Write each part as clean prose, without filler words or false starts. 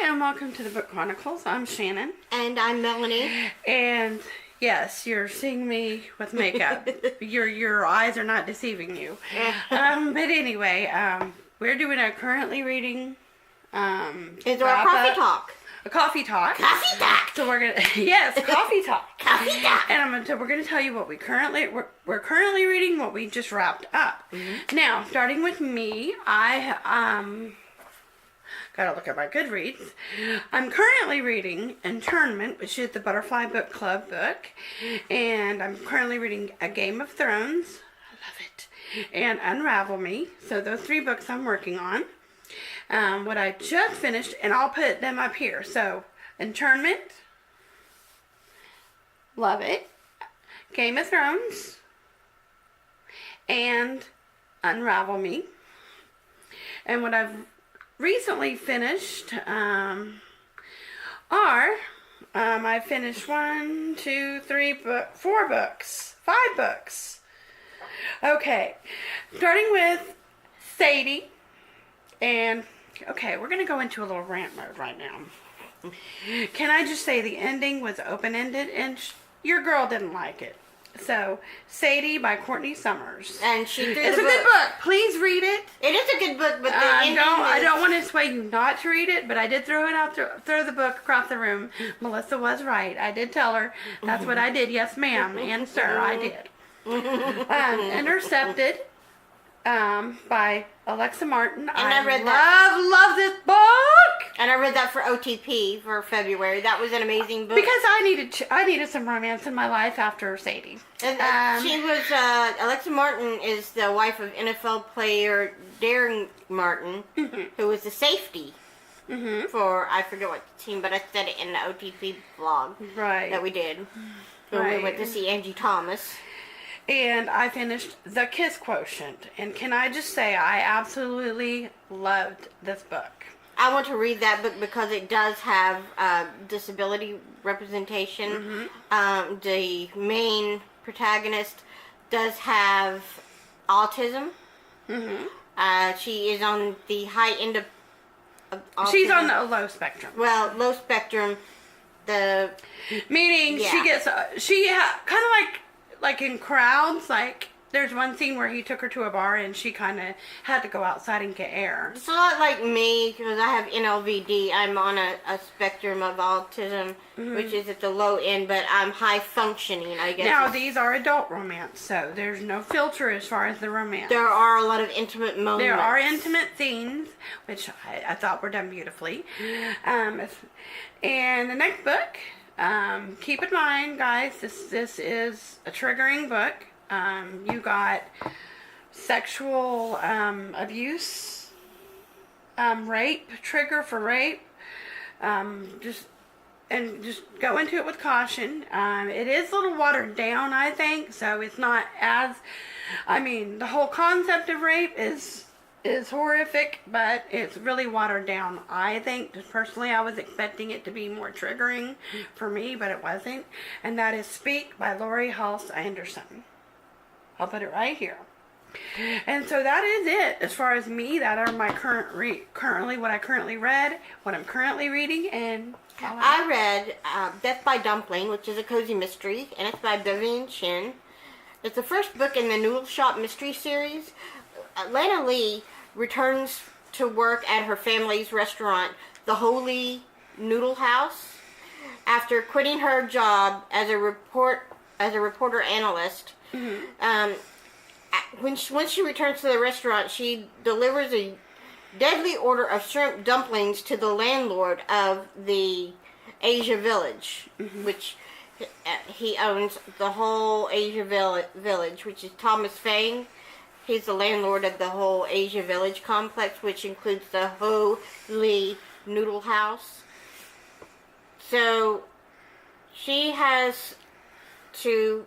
and welcome to the Book Chronicles. I'm Shannon. And I'm Melanie. And yes, you're seeing me with makeup. Your eyes are not deceiving you. But anyway, we're doing a currently reading It's our coffee talk. A coffee talk. Coffee talk. So we're gonna coffee talk. Coffee talk. And we're gonna tell you what we're currently reading, what we just wrapped up. Mm-hmm. Now, starting with me, I gotta look at my Goodreads. I'm currently reading Internment, which is the Butterfly Book Club book, and I'm currently reading A Game of Thrones. I love it. And Unravel Me. So those 3 books I'm working on. What I just finished, and I'll put them up here. So, Internment, love it. Game of Thrones, and Unravel Me. And what I've recently finished I finished 4 books, 5 books. Okay, starting with Sadie. And, okay, we're going to go into a little rant mode right now. Can I just say the ending was open-ended, and your girl didn't like it. So, Sadie by Courtney Summers. And she threw It's a good book. Please read it. It is a good book, but the ending I don't want to sway you not to read it, but I did throw the book across the room. Melissa was right. I did tell her that's what I did. Yes, ma'am, and sir, I did. Intercepted. By Alexa Martin. And I read love this book. And I read that for OTP for February. That was an amazing book. Because I needed some romance in my life after Sadie. And she was Alexa Martin is the wife of NFL player Darren Martin, who was the safety for I forget what team, but I said it in the OTP blog that we did when we went to see Angie Thomas. And I finished The Kiss Quotient. And can I just say, I absolutely loved this book. I want to read that book because it does have disability representation. The main protagonist does have autism. She is on the high end of autism. She's on the low spectrum. Well, low spectrum. Meaning she gets, kind of like in crowds, like there's one scene where he took her to a bar and she kind of had to go outside and get air. It's a lot like me because I have NLVD. I'm on a spectrum of autism, which is at the low end, but I'm high functioning, I guess. Now, these are adult romance, so there's no filter as far as the romance. There are a lot of intimate moments. There are intimate scenes, which I thought were done beautifully. And the next book, keep in mind, guys, this is a triggering book. You got sexual abuse, rape, trigger for rape. Just go into it with caution. It is a little watered down, I think, so it's not as. The whole concept of rape is horrific, but it's really watered down. I think, just personally, I was expecting it to be more triggering for me, but it wasn't. And that is Speak by Lori Halse Anderson. I'll put it right here. And so that is it. As far as me, that are my currently what I currently read, what I'm currently reading, and I read Death by Dumpling, which is a cozy mystery, and it's by Vivian Chin. It's the first book in the Noodle Shop mystery series. Lana Lee returns to work at her family's restaurant, the Holy Noodle House, after quitting her job as a reporter analyst. Once she returns to the restaurant, she delivers a deadly order of shrimp dumplings to the landlord of the Asia Village, which he owns the whole Asia Village, which is Thomas Fang. He's the landlord of the whole Asia Village complex, which includes the Holy Noodle House. So she has to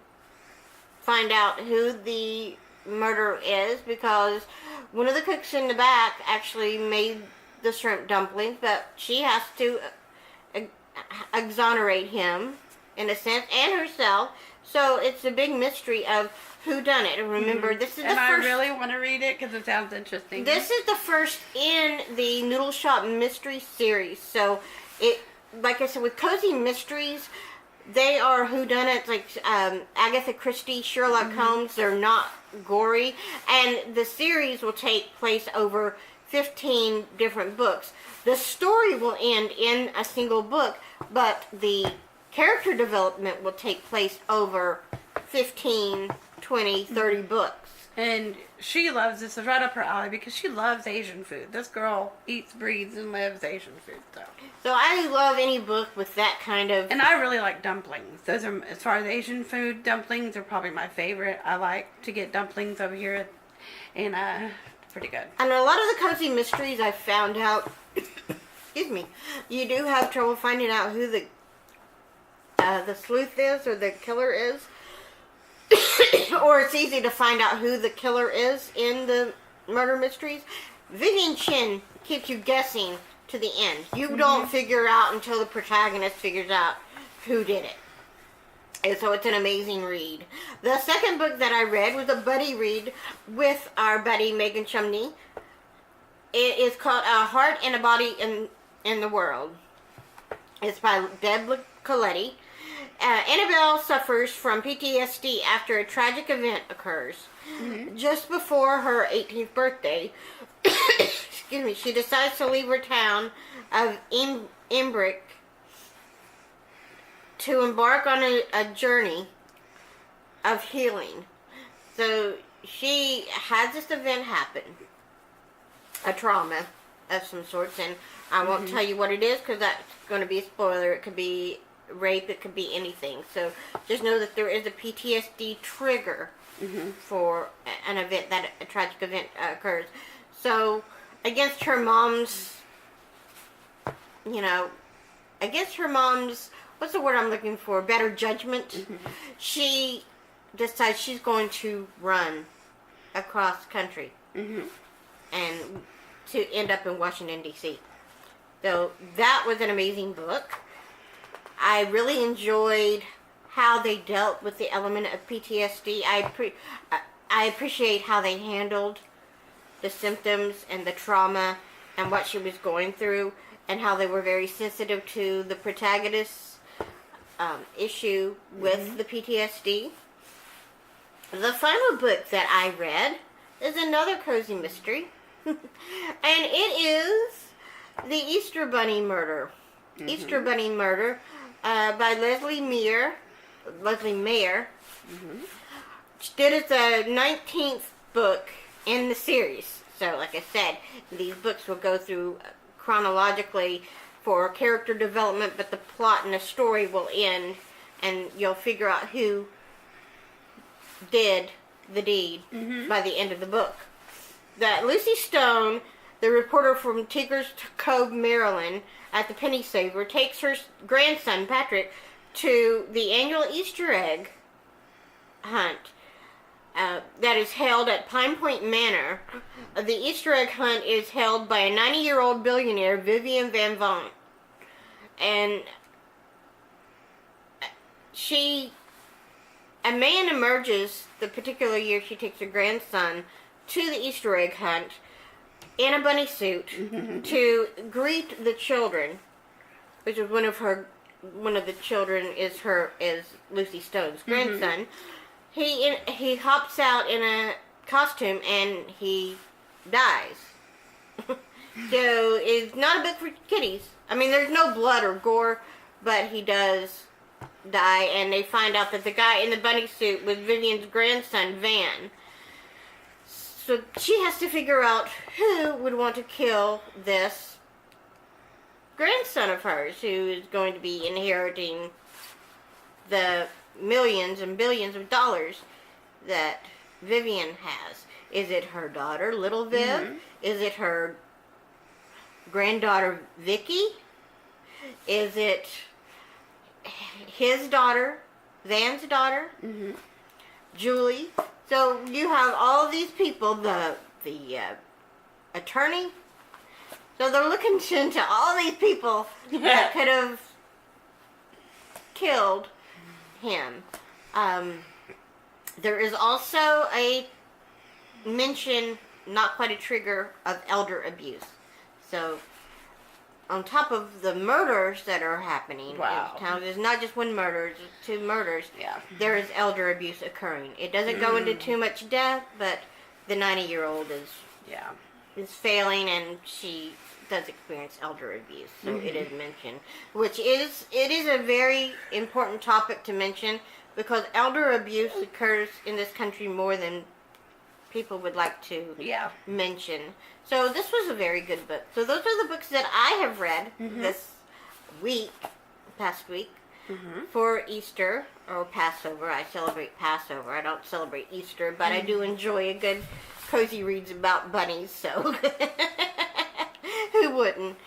find out who the murderer is, because one of the cooks in the back actually made the shrimp dumplings, but she has to exonerate him in a sense, and herself. So it's a big mystery of who done it. And remember, this is the And first. I really want to read it because it sounds interesting. This is the first in the Noodle Shop Mystery series. So it, like I said, with Cozy Mysteries, they are whodunits, like Agatha Christie, Sherlock Holmes. They're not gory. And the series will take place over 15 different books. The story will end in a single book, but the character development will take place over 15, 20, 30 books. And she loves this. It's right up her alley because she loves Asian food. This girl eats, breathes, and lives Asian food. So I love any book with that kind of... And I really like dumplings. Those are, as far as Asian food, dumplings are probably my favorite. I like to get dumplings over here, and pretty good. And a lot of the Cozy Mysteries I found out, excuse me, you do have trouble finding out who the sleuth is or the killer is. Or it's easy to find out who the killer is in the murder mysteries. Vivian Chin keeps you guessing to the end. You don't figure out until the protagonist figures out who did it. And so it's an amazing read. The second book that I read was a buddy read with our buddy Megan Chumney. It is called A Heart and a Body in the World. It's by Deb Coletti. Annabelle suffers from PTSD after a tragic event occurs. Just before her 18th birthday, excuse me, she decides to leave her town of Embrick to embark on a journey of healing. So she has this event happen, a trauma of some sorts, and I won't tell you what it is because that's going to be a spoiler. It could be rape, it could be anything. So just know that there is a PTSD trigger for an event, that a tragic event occurs. So against her mom's, what's the word I'm looking for? Better judgment. She decides she's going to run across country and to end up in Washington, D.C. So that was an amazing book. I really enjoyed how they dealt with the element of PTSD. I appreciate how they handled the symptoms and the trauma and what she was going through, and how they were very sensitive to the protagonist's issue with the PTSD. The final book that I read is another cozy mystery, and it is The Easter Bunny Murder. Easter Bunny Murder by Leslie Mayer. It is the 19th book in the series. So, like I said, these books will go through chronologically for character development, but the plot and the story will end, and you'll figure out who did the deed by the end of the book. That Lucy Stone, the reporter from Tinker's Cove, Maryland, at the Penny Saver, takes her grandson, Patrick, to the annual Easter egg hunt that is held at Pine Point Manor. The Easter egg hunt is held by a 90-year-old billionaire, Vivian Van Vaughn. And a man emerges the particular year she takes her grandson to the Easter egg hunt in a bunny suit to greet the children, which is one of the children is Lucy Stone's grandson. He hops out in a costume and he dies. So it's not a book for kiddies. I mean, there's no blood or gore, but he does die, and they find out that the guy in the bunny suit was Vivian's grandson, Van. So she has to figure out who would want to kill this grandson of hers, who is going to be inheriting the millions and billions of dollars that Vivian has. Is it her daughter, Little Viv? Is it her granddaughter, Vicky? Is it his daughter, Van's daughter, Julie? So you have all these people, the attorney. So they're looking into all these people that could have killed him. There is also a mention, not quite a trigger, of elder abuse. So, on top of the murders that are happening in town, there's not just one murder, there's 2 murders. Yeah. There is elder abuse occurring. It doesn't go into too much depth, but the 90-year-old is failing, and she does experience elder abuse. So it is mentioned, it is a very important topic to mention, because elder abuse occurs in this country more than people would like to mention. So this was a very good book. So those are the books that I have read this past week, for Easter or Passover. I celebrate Passover. I don't celebrate Easter, but I do enjoy a good cozy reads about bunnies, so who wouldn't?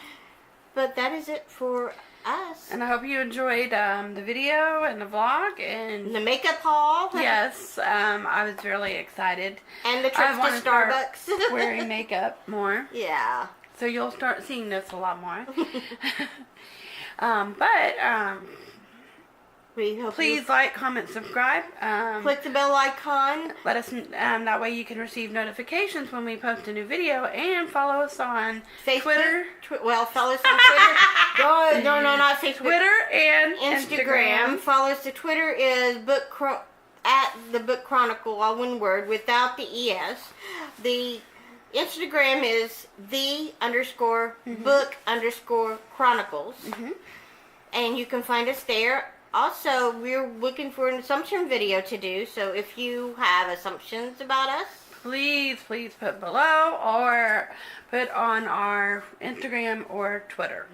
But that is it for us. And I hope you enjoyed the video and the vlog and the makeup haul. Yes, I was really excited. And the trips to Starbucks. Wearing makeup more. Yeah. So you'll start seeing this a lot more. Please like, comment, subscribe. Click the bell icon. Let us, that way you can receive notifications when we post a new video, and follow us on Facebook, Twitter. Follow us on Twitter. No, not Facebook. Twitter and Instagram. Follow us. The Twitter is at the Book Chronicle, all one word, without the ES. The Instagram is _book_chronicles. And you can find us there. Also, we're looking for an assumption video to do, so if you have assumptions about us, please put below or put on our Instagram or Twitter.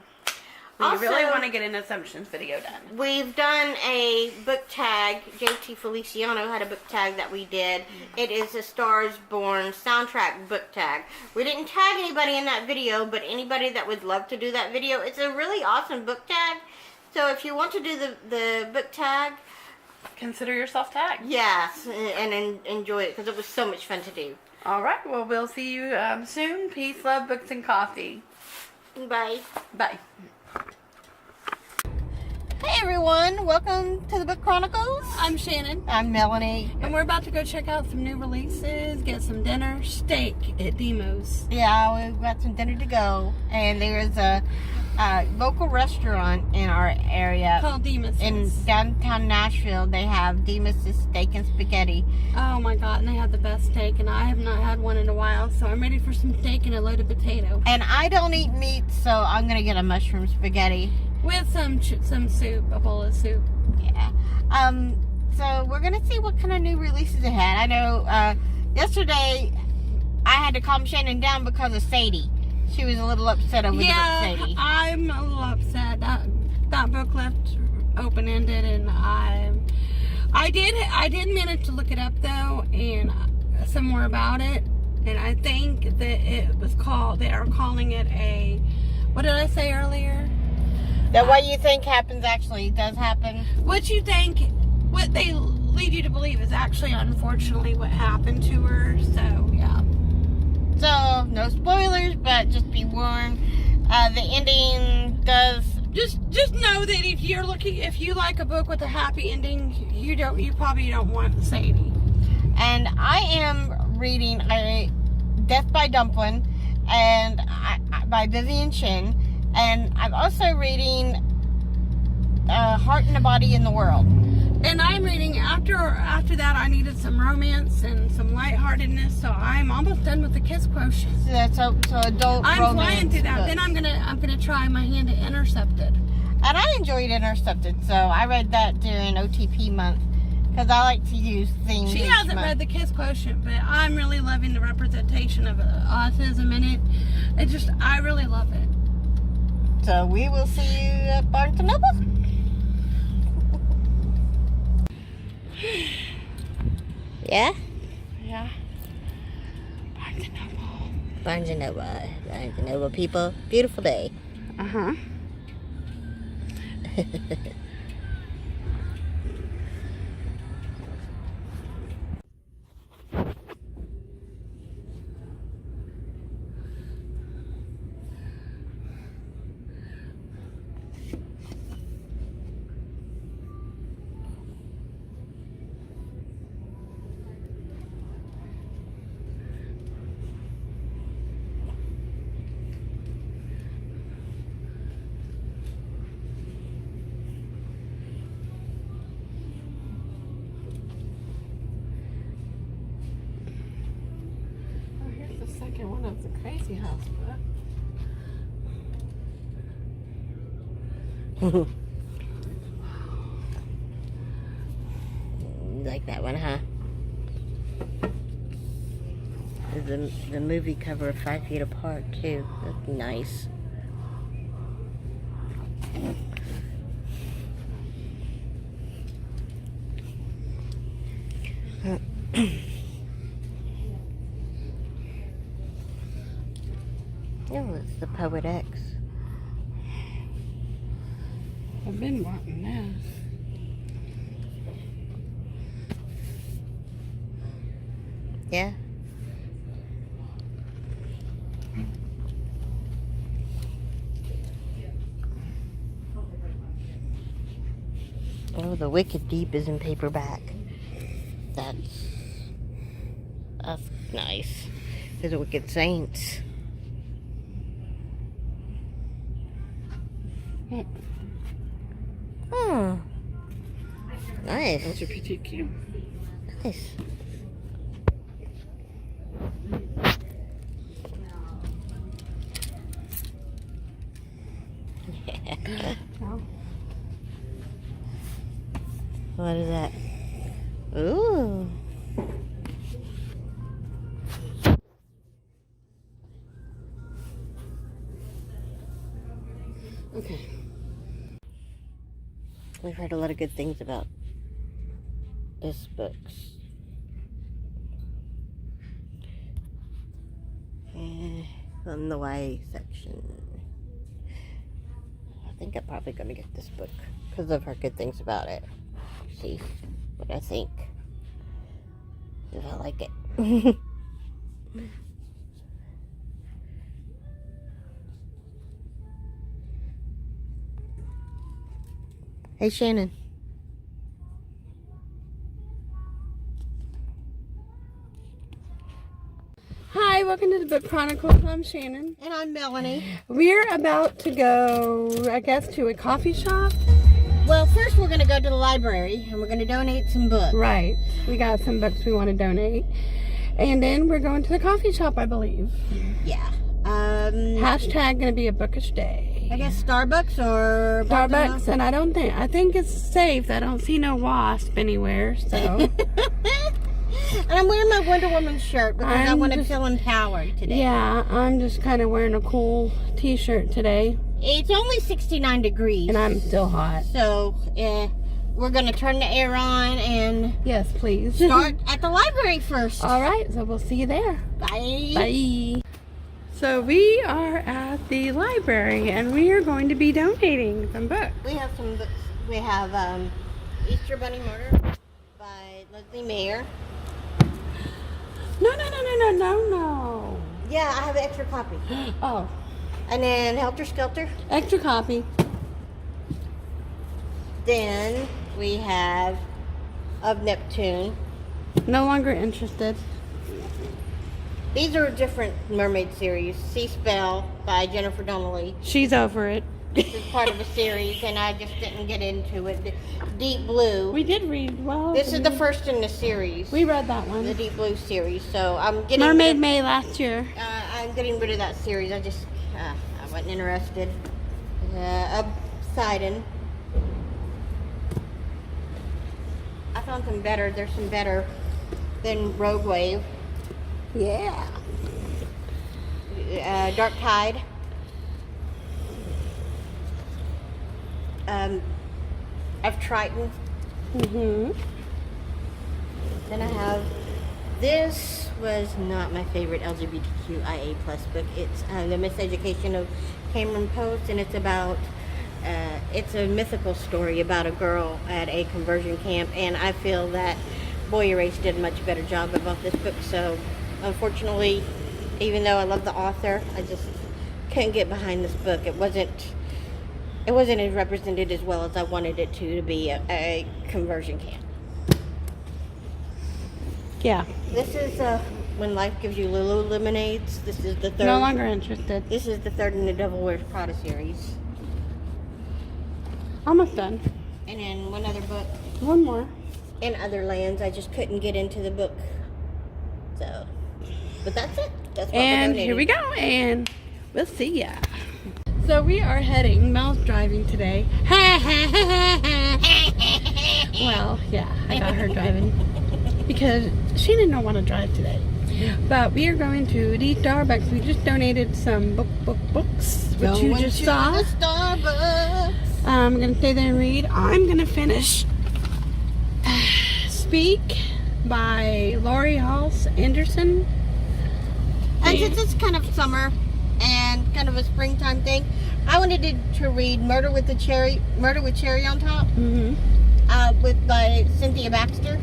We really want to get an assumptions video done. We've done a book tag. JT Feliciano had a book tag that we did. It is a Stars Born soundtrack book tag. We didn't tag anybody in that video, but anybody that would love to do that video, it's a really awesome book tag. So if you want to do the book tag, consider yourself tagged. Yes, and enjoy it, because it was so much fun to do. All right. Well, we'll see you soon. Peace, love, books, and coffee. Bye. Bye. Hey everyone, welcome to the Book Chronicles. I'm Shannon. I'm Melanie. And we're about to go check out some new releases, get some dinner, steak at Demo's. Yeah, we've got some dinner to go. And there's a local restaurant in our area called Demas. In downtown Nashville. They have Demas' Steak and Spaghetti. Oh my God, and they have the best steak, and I have not had one in a while, so I'm ready for some steak and a loaded potato. And I don't eat meat, so I'm going to get a mushroom spaghetti. With some soup, a bowl of soup. Yeah. So we're going to see what kind of new releases it had. I know yesterday I had to calm Shannon down because of Sadie. She was a little upset over the book Sadie. Yeah, I'm a little upset. That book left open-ended, and I did manage to look it up, though, and some more about it. And I think that they are calling it a, what did I say earlier? That what you think happens actually does happen. What they lead you to believe is actually, unfortunately, what happened to her. So, yeah. So, no spoilers, but just be warned. The ending does... Just know that if you like a book with a happy ending, you probably don't want Sadie. And I am reading Death by Dumpling and by Vivian Chin. And I'm also reading Heart and a Body in the World. And I'm reading, after that, I needed some romance and some lightheartedness, so I'm almost done with the Kiss Quotient. So adult I'm romance flying through that. books. Then I'm gonna try my hand at Intercepted. And I enjoyed Intercepted, so I read that during OTP month, because I like to use things. She hasn't read the Kiss Quotient, but I'm really loving the representation of autism in it. I really love it. So we will see you at Barnes & Noble. Yeah? Yeah. Barnes & Noble. Barnes & Noble. Barnes & Noble people. Beautiful day. Uh-huh. house book. You like that one, huh? The movie cover of 5 Feet Apart, too. That's nice. Oh, it's the Poet X. I've been wanting this. Yeah. Oh, The Wicked Deep is in paperback. That's nice. There's a Wicked Saints. Oh, nice. Those are pretty cute. Nice. Yeah. Oh. What is that? Ooh. Okay. We've heard a lot of good things about this book. On the Y section. I think I'm probably going to get this book because I've heard good things about it. See what I think. If I like it. Hey, Shannon. Hi, welcome to the Book Chronicles. I'm Shannon. And I'm Melanie. We're about to go, I guess, to a coffee shop. Well, first we're going to go to the library and we're going to donate some books. Right. We got some books we want to donate. And then we're going to the coffee shop, I believe. Yeah. Hashtag gonna be a bookish day. I guess Starbucks or Starbucks, and I think it's safe. I don't see no wasp anywhere, so. And I'm wearing my Wonder Woman shirt because I want to feel empowered today. Yeah, I'm just kind of wearing a cool t-shirt today. It's only 69 degrees. And I'm still hot. So, we're going to turn the air on and yes, please. start at the library first. All right, so we'll see you there. Bye. Bye. So we are at the library and we are going to be donating some books. We have some books. We have Easter Bunny Murder by Leslie Mayer. No. Yeah, I have an extra copy. Oh, And then Helter Skelter. extra copy. Then we have Of Neptune. No longer interested. These are different mermaid series. Sea Spell by Jennifer Donnelly. She's over it. This is part of a series, and I just didn't get into it. Deep Blue. We did read, well. This is the first in the series. We read that The one. Deep Blue series. So I'm getting Mermaid May last year. I'm getting rid of that series. I just I wasn't interested. Poseidon. I found some better. There's some better than Rogue Wave. Yeah. Dark Tide. Of Triton. Mm-hmm. Then I have, this was not my favorite LGBTQIA plus book. It's The Miseducation of Cameron Post, and it's about, it's a mythical story about a girl at a conversion camp, and I feel that Boy Erased did a much better job about this book, so unfortunately, even though I love the author, I just couldn't get behind this book. It wasn't as represented as well as I wanted it to be a conversion camp. Yeah. This is When Life Gives You Lulu Lemonades. This is the third. No longer interested. This is the third in the Devil Wears Prada series. Almost done. And then one other book, One more. In Other Lands. I just couldn't get into the book. So, but that's it. That's what And here we go, and we'll see ya. So we are heading, Mel's driving today. Well, yeah, I got her driving because she didn't want to drive today. But we are going to the Starbucks. We just donated some books, which you just saw. The Starbucks. I'm going to stay there and read. I'm going to finish Speak by Laurie Halse Anderson. And since it's kind of summer and kind of a springtime thing, I wanted to read Murder with Cherry on Top, with by Cynthia Baxter.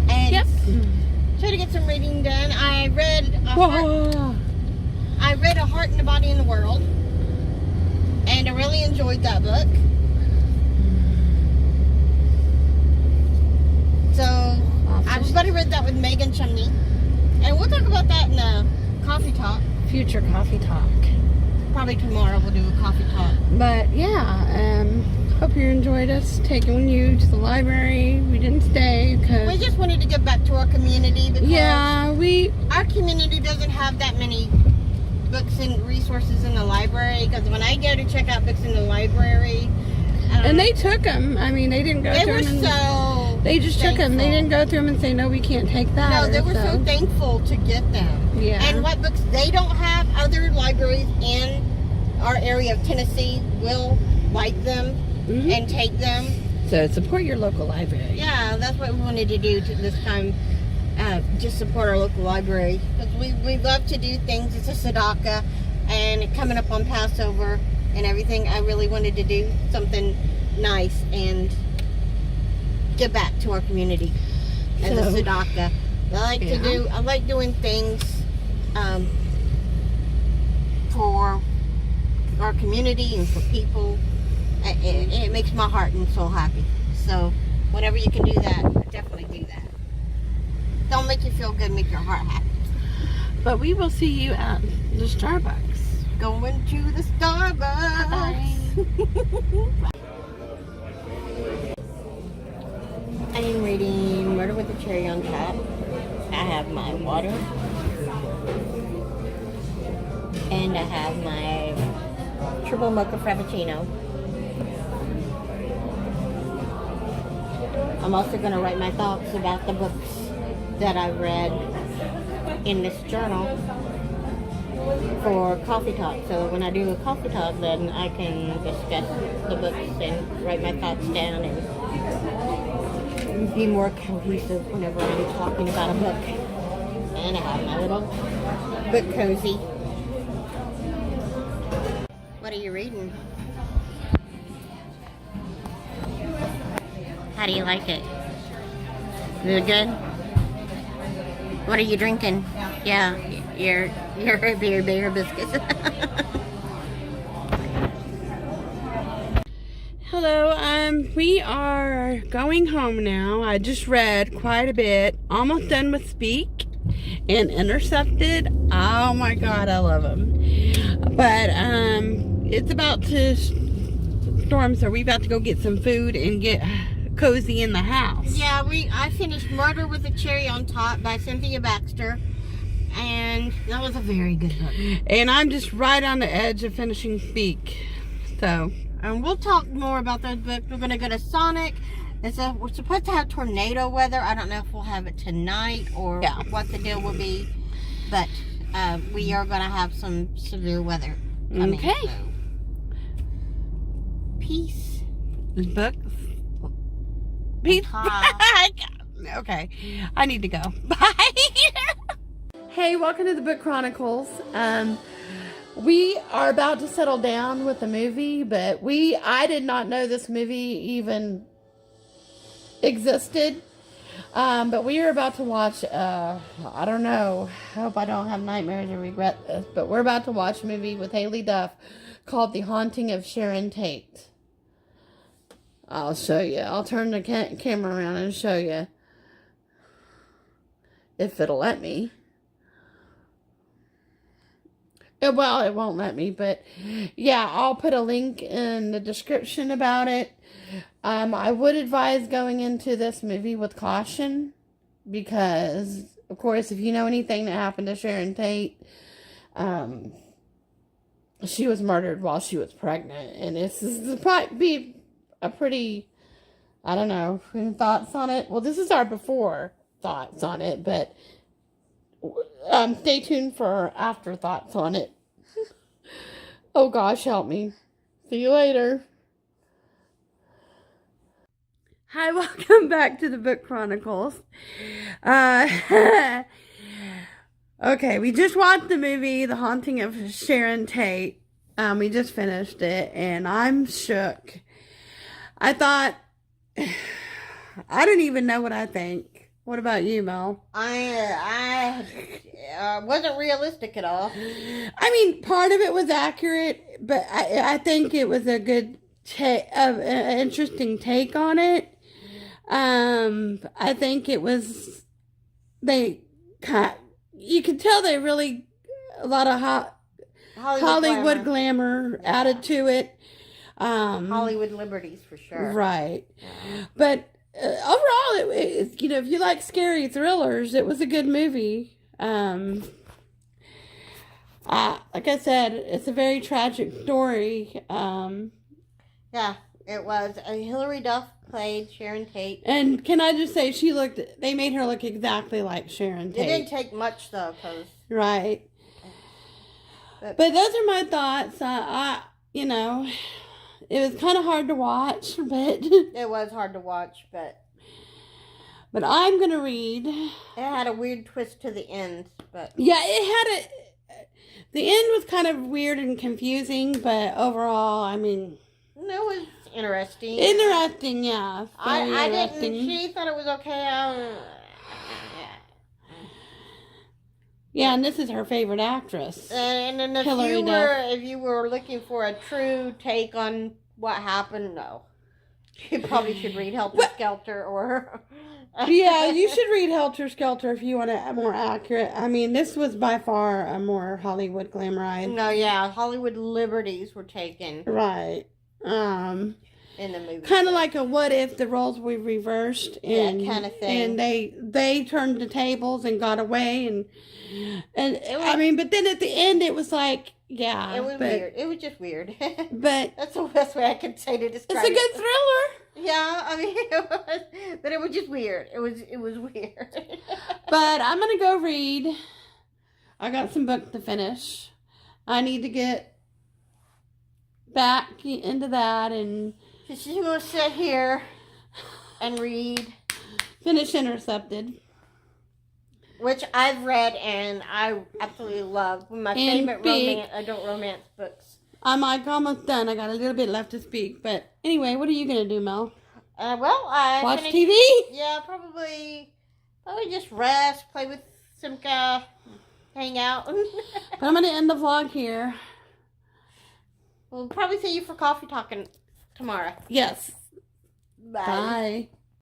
And try to get some reading done. I read A Heart and a Body in the World, and I really enjoyed that book. So I'm going to read that with Megan Chumney, and we'll talk about that in a coffee talk. Future coffee talk. Probably tomorrow we'll do a coffee talk. But yeah, hope you enjoyed us taking you to the library. We didn't stay because we just wanted to give back to our community because our community doesn't have that many books and resources in the library. Because when I go to check out books in the library, and they took them. I mean, they didn't go through them. They just took them. They didn't go through them and say, no, we can't take that. No, they were so thankful to get them. Yeah. And what books they don't have, other libraries in our area of Tennessee will like them and take them. So support your local library. Yeah, that's what we wanted to do this time. Just support our local library. Because we love to do things. It's a Tzedakah. And coming up on Passover and everything, I really wanted to do something nice and give back to our community as a tzedakah. I like doing things for our community and for people. It makes my heart and soul happy. So whenever you can do that, definitely do that. Don't make you feel good, make your heart happy. But we will see you at the Starbucks. Going to the Starbucks. Bye. I am reading Murder with a Cherry on Top. I have my water. And I have my triple mocha frappuccino. I'm also going to write my thoughts about the books that I've read in this journal for coffee talk. So when I do a coffee talk, then I can discuss the books and write my thoughts down and be more cohesive whenever I'm talking about a book. And I have my little book cozy. What are you reading? How do you like it? Is it good? What are you drinking? Yeah, your beer biscuits. Hello, we are going home now. I just read quite a bit. Almost done with Speak and Intercepted. Oh my God, I love them. But it's about to storm, so we about to go get some food and get cozy in the house. Yeah, I finished Murder with a Cherry on Top by Cynthia Baxter, and that was a very good book. And I'm just right on the edge of finishing Speak. So, and we'll talk more about those books. We're going to go to Sonic. We're supposed to have tornado weather. I don't know if we'll have it tonight or what the deal will be, but we are going to have some severe weather coming. Okay. So. Peace. Books. Peace. Okay. I need to go. Bye. Hey, welcome to the Book Chronicles. We are about to settle down with the movie, but I did not know this movie even existed. But we are about to watch, I don't know, I hope I don't have nightmares or regret this, but we're about to watch a movie with Haley Duff called The Haunting of Sharon Tate. I'll show you. I'll turn the camera around and show you. If it'll let me. Well, it won't let me, but yeah, I'll put a link in the description about it. I would advise going into this movie with caution because of course, if you know anything that happened to Sharon Tate, she was murdered while she was pregnant. And this is probably be a pretty, I don't know, thoughts on it. Well, this is our before thoughts on it, but stay tuned for our after thoughts on it. Oh gosh, help me. See you later. Hi, welcome back to the Book Chronicles. Okay, we just watched the movie The Haunting of Sharon Tate. We just finished it, and I'm shook. I thought, I don't even know what I think. What about you, Mel? I wasn't realistic at all. I mean, part of it was accurate, but I think it was a good, an interesting take on it. I think it was, you could tell they really, a lot of Hollywood glamour added to it. Hollywood liberties for sure. Right. But overall, it, if you like scary thrillers, it was a good movie. Like I said, it's a very tragic story. Yeah, it was. Hilary Duff played Sharon Tate. And can I just say, they made her look exactly like Sharon Tate. It didn't take much, though, because... Right. But those are my thoughts. It was kind of hard to watch, but... It was hard to watch, but... But I'm going to read... It had a weird twist to the end, but... Yeah, it had the end was kind of weird and confusing, but overall, I mean... It was interesting. Interesting, yeah. I didn't... She thought it was okay. Yeah, and this is her favorite actress. And then if you were looking for a true take on what happened, no. You probably should read Helter Skelter or... Yeah, you should read Helter Skelter if you want it more accurate. I mean, this was by far a more Hollywood glamorized. No, yeah, Hollywood liberties were taken. Right. In the movie. Kind of like a what if the roles were reversed. And, kind of thing. And they turned the tables and got away and I mean, but then at the end it was like, yeah. It was weird. It was just weird. But that's the best way I could say to describe it. It's a good thriller. Yeah, I mean, it was, but it was just weird. It was weird. But I'm going to go read. I got some books to finish. I need to get back into that and... She's going to sit here and read. Finish Intercepted. Which I've read and I absolutely love. One of my favorite adult romance books. I'm like almost done. I got a little bit left to speak. But anyway, what are you going to do, Mel? I watch TV? Yeah, probably just rest, play with Simka, hang out. But I'm going to end the vlog here. We'll probably see you for coffee talking tomorrow. Yes. Bye. Bye.